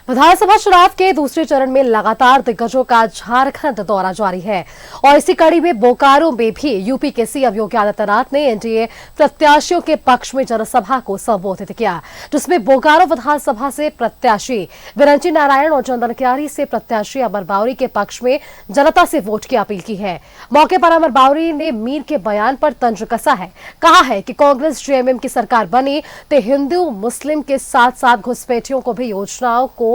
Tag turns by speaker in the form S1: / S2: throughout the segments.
S1: विधानसभा चुनाव के दूसरे चरण में लगातार दिग्गजों का झारखंड दौरा जारी है और इसी कड़ी में बोकारो में भी यूपी के सीएम योगी आदित्यनाथ ने एनडीए प्रत्याशियों के पक्ष में जनसभा को संबोधित किया, जिसमें बोकारो विधानसभा से प्रत्याशी विरंची नारायण और चंदनक्यारी से प्रत्याशी अमर बावरी के पक्ष में जनता से वोट की अपील की है। मौके पर अमर बावरी ने मीर के बयान पर तंज कसा है, कहा है कि कांग्रेस जेएमएम की सरकार बनी तो हिंदू मुस्लिम के साथ साथ घुसपैठियों को भी योजनाओं को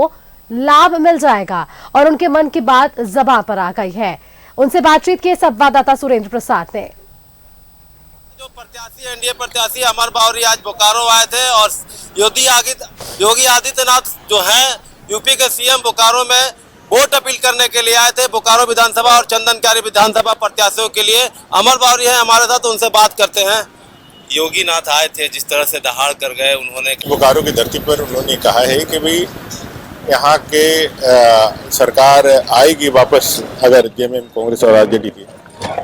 S1: लाभ मिल जाएगा और उनके मन की बात जबान पर आ गई है। उनसे बातचीत की संवाददाता सुरेंद्र प्रसाद ने।
S2: जो प्रत्याशी एनडीए प्रत्याशी अमर बावरी आज बोकारो आए थे और योगी आदित्यनाथ जो हैं यूपी के सीएम बोकारो में वोट अपील करने के लिए आए थे। बोकारो विधानसभा और चंदनक्यारी विधानसभा प्रत्याशियों के लिए अमर बावरी है हमारे साथ, उनसे बात करते हैं। योगी नाथ आए थे, जिस तरह से दहाड़ कर गए, उन्होंने
S3: बोकारो की धरती पर उन्होंने कहा है कि भाई यहाँ के सरकार आएगी वापस अगर जेएमएम कांग्रेस और आरजेडी की,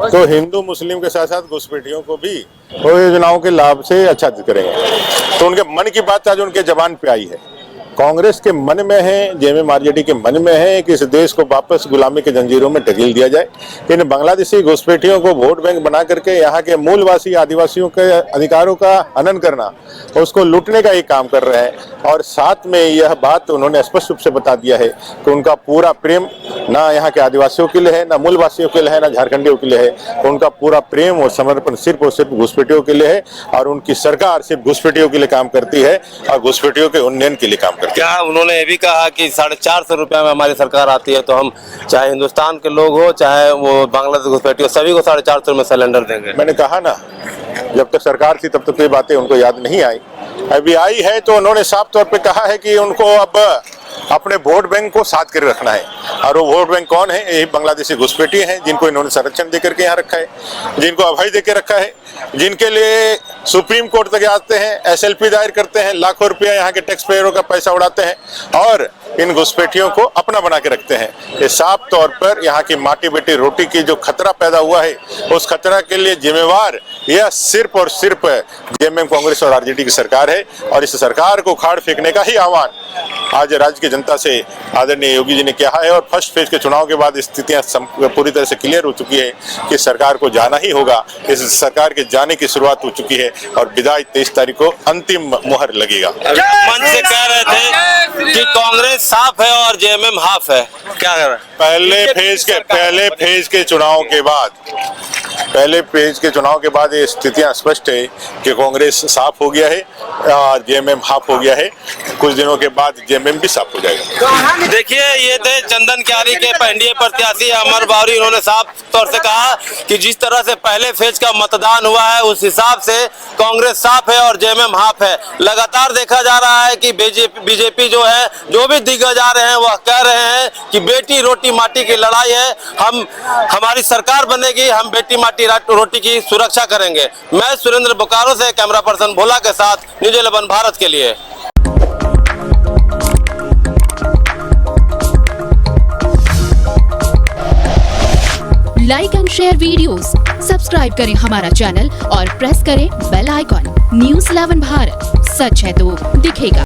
S3: तो हिंदू मुस्लिम के साथ साथ घुसपैठियों को भी योजनाओं के लाभ से आच्छादित करेंगे। तो उनके मन की बात आज उनके जबान पे आई है। कांग्रेस के मन में है, जेएमएम आरजेडी के मन में है कि इस देश को वापस गुलामी के जंजीरों में ढकेल दिया जाए। इन बांग्लादेशी घुसपैठियों को वोट बैंक बना करके यहाँ के मूलवासी आदिवासियों के अधिकारों का हनन करना, उसको लूटने का ही काम कर रहे हैं। और साथ में यह बात उन्होंने स्पष्ट रूप से बता दिया है कि उनका पूरा प्रेम ना यहाँ के आदिवासियों के लिए है, ना मूलवासियों के लिए है, ना झारखंडियों के लिए है। उनका पूरा प्रेम और समर्पण सिर्फ और सिर्फ घुसपैठियों के लिए है और उनकी सरकार सिर्फ घुसपैठियों के लिए काम करती है और घुसपैठियों के उन्नयन के लिए काम करती है।
S2: क्या उन्होंने ये भी कहा कि 450 रुपये में हमारी सरकार आती है तो हम चाहे हिंदुस्तान के लोग हो चाहे वो बांग्लादेश घुसपैठी हो, सभी को 450 में सिलेंडर देंगे।
S3: मैंने कहा ना, जब तक सरकार थी तब तक ये बातें उनको याद नहीं आई। अभी आई है तो उन्होंने साफ तौर पे कहा है कि उनको अब अपने वोट बैंक को साथ कर रखना है। और वो वोट बैंक कौन है? यही बांग्लादेशी घुसपैठी हैं, जिनको इन्होंने संरक्षण देकर के यहाँ रखा है, जिनको अभय देकर रखा है, जिनके लिए सुप्रीम कोर्ट तक आते हैं, एसएलपी दायर करते हैं, लाखों रुपया यहाँ के टैक्स पेयरों का पैसा उड़ाते हैं और इन घुसपैठियों को अपना बना के रखते हैं। ये साफ तौर पर यहाँ की माटी बेटी रोटी की जो खतरा पैदा हुआ है, उस खतरा के लिए जिम्मेवार यह सिर्फ और सिर्फ जेएमएम कांग्रेस और आरजेडी की सरकार है। और इस सरकार को उखाड़ फेंकने का ही आह्वान आज राज्य की जनता से आदरणीय योगी जी ने किया है। और फर्स्ट फेज के चुनाव के बाद स्थितियां पूरी तरह से क्लियर हो चुकी है कि सरकार को जाना ही होगा। इस सरकार के जाने की शुरुआत हो चुकी है और विदाई 23 तारीख को अंतिम मुहर लगेगा।
S2: मंच से कह रहे थे कि कांग्रेस साफ है और जेएमएम हाफ है, क्या कर रहे हैं?
S3: पहले फेज के चुनाव के बाद ये स्थितियां स्पष्ट है कि कांग्रेस साफ हो गया है और जेएमएम हाफ हो गया है। कुछ दिनों के बाद जेएमएम भी साफ हो जाएगा।
S2: देखिए, ये थे चंदनक्यारी के एनडीए प्रत्याशी अमर बावरी। उन्होंने साफ तौर से कहा कि जिस तरह से पहले फेज का मतदान हुआ है उस हिसाब से कांग्रेस साफ है और जेएमएम हाफ है। लगातार देखा जा रहा है कि बीजेपी जो है, जो भी दिग्गज आ रहे हैं वह कह रहे हैं कि बेटी रोटी माटी की लड़ाई है, हमारी सरकार बनेगी, हम बेटी माटी रोटी की सुरक्षा करेंगे। मैं सुरेंद्र बोकारो से कैमरा पर्सन भोला के साथ न्यूज़ 11 भारत के लिए।
S4: Like and share videos, subscribe करें हमारा चैनल और प्रेस करें बेल आइकॉन। न्यूज़ 11 भारत, सच है तो दिखेगा।